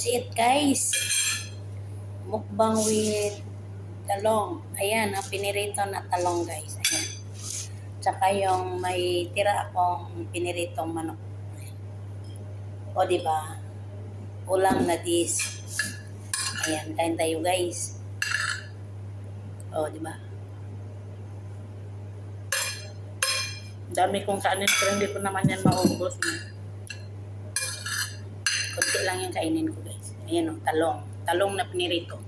That's it, guys. Mukbang with talong. Ayan, ang pinirito na talong, guys. Ayan. Tsaka yung may tira akong piniritong manok. Ayan. O, diba? Ulam na dis. Ayan, kain tayo, guys. O, diba? Dami kong kanin, pero hindi ko naman yan maubos. Kunti lang yung kainin ko, guys. Ayan o, talong. Talong na pinirito.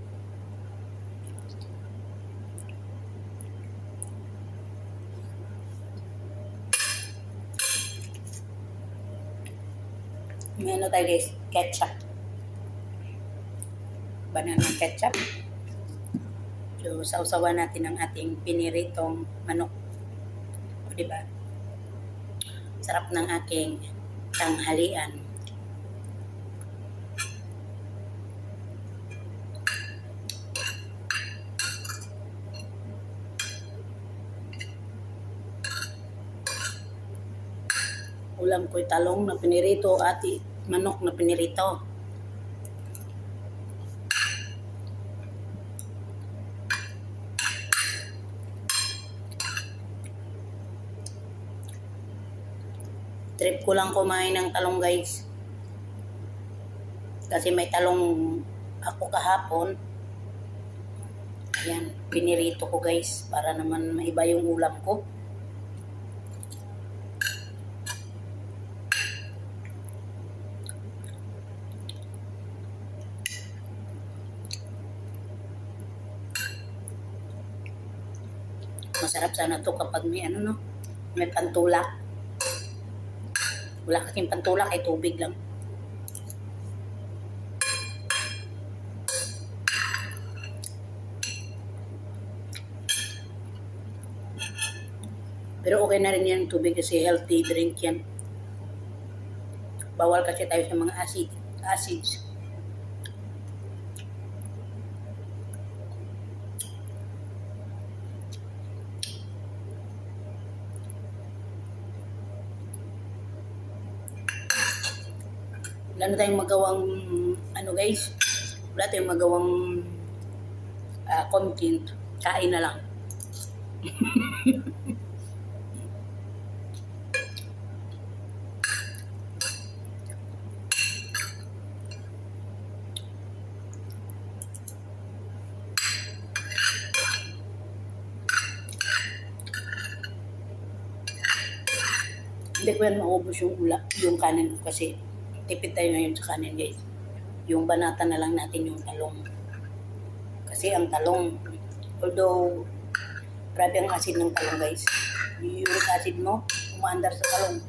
May ano tayo, guys? Ketchup. Banana ketchup. So, sausawan natin ang ating piniritong manok. O, diba? Sarap ng aking tanghalian. Ulam ko'y talong na pinirito at manok na pinirito. Trip ko lang kumain ng talong, guys. Kasi may talong ako kahapon. Ayan, pinirito ko, guys. Para naman maiba yung ulam ko. Masarap sana to kapag may ano, no? May pantulak. Wala kasing pantulak, ay tubig lang. Pero okay na rin yan tubig kasi healthy drink yan. Bawal kasi tayo sa mga acids. Wala na tayong magawang, ano, guys, wala tayong magawang content. Kain na lang. Hindi ko yan maubos yung kanin ko kasi tipid tayo ngayon sa kanin, guys. Yung banata na lang natin yung talong. Kasi ang talong, although grabe ang asid ng talong, guys. Yung acid mo, umaandar sa talong.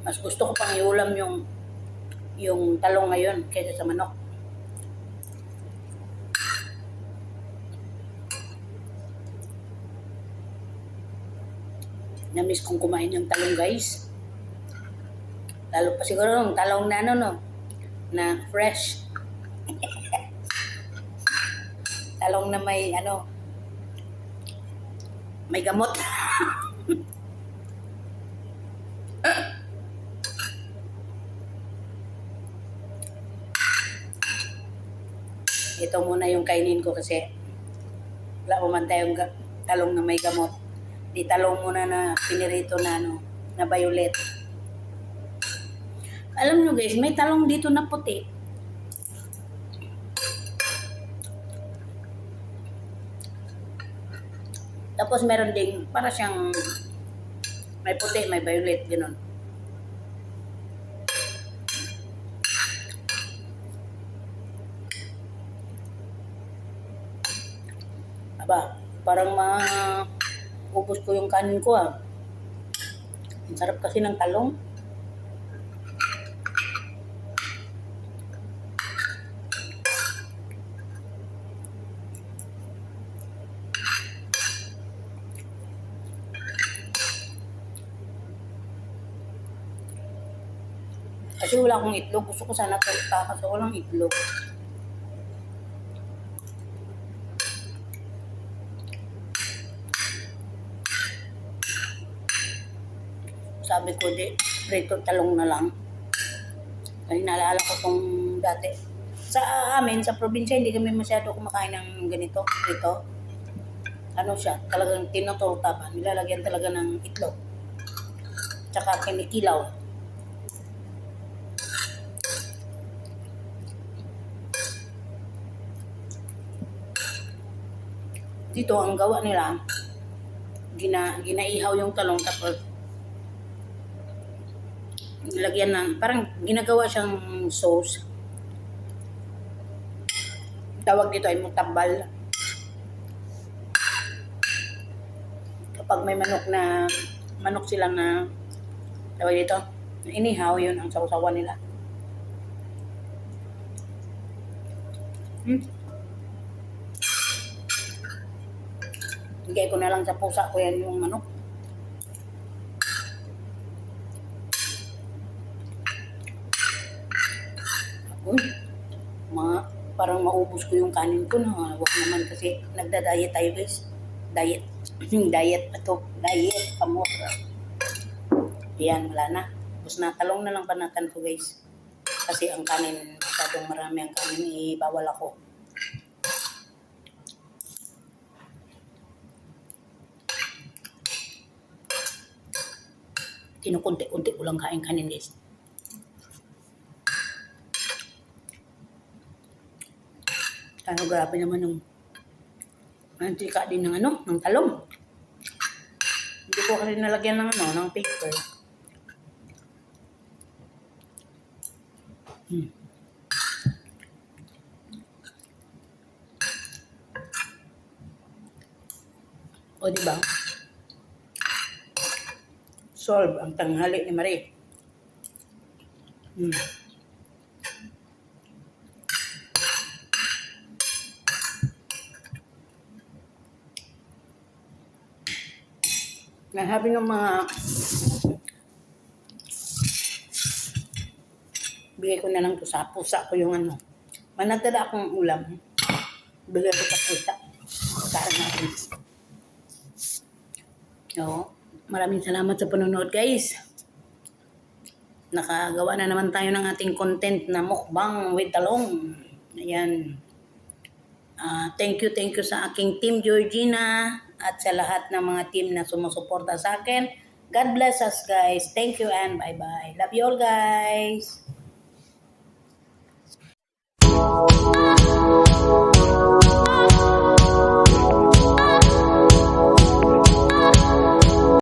Mas gusto ko pang iulam yung talong ngayon kaysa sa manok. Namiss kong kumain ng talong, guys. Lalo pa siguro yung talong na ano, no? Na fresh. Talong na may ano, may gamot. Ito muna yung kainin ko kasi wala pa man tayong talong na may gamot. Di talong muna na pinirito na ano, na violet. Alam nyo, guys, may talong dito na puti. Tapos meron ding para siyang may puti, may violet, gano'n. Aba, parang maubos ko yung kanin ko, ah. Ang sarap kasi ng talong. Kasi wala akong itlog. Gusto ko sana torta kasi walang itlog. Sabi ko, di, prito talong na lang. Kasi naalala ko tong dati. Sa amin, sa probinsya, hindi kami masyado kumakain ng ganito, prito. Ano siya, talagang tinotorta ba? Nilalagyan talaga ng itlog. Tsaka kinikilaw. Dito, ang gawa nila, ginaihaw yung talong tapos nilagyan ng, parang ginagawa siyang sauce. Tawag dito ay mutabal. Kapag may manok silang na, tawag dito, inihaw, yun ang sausawan nila. Higay ko na lang sa pusa ko yan yung manok. Uy, parang maubos ko yung kanin ko na. Huwag naman kasi nagda-diet tayo guys. Diet. Diet pa to. Diet. Kamot. Yan, wala na. Tapos na, talong na lang panatan ko guys. Kasi ang kanin, masyadong marami ang kanin, bawal ako. Kinukunti-kunti ko lang kain kanin guys. Kaya grabe naman yung mantika din ng ng talong. Hindi ko kasi nalagyan ng ng paper. O diba? Solve ang tanghali ni Marie. Nahabi ng mga bigay ko na lang to sa pusa ko yung manatala akong ulam. Bigay ko sa pusa. Kain natin. So, maraming salamat sa panonood guys. Nakagawa na naman tayo ng ating content na mukbang with talong. Ayan. Thank you sa aking team Georgina at sa lahat ng mga team na sumusuporta sa akin. God bless us guys. Thank you and bye-bye. Love you all guys.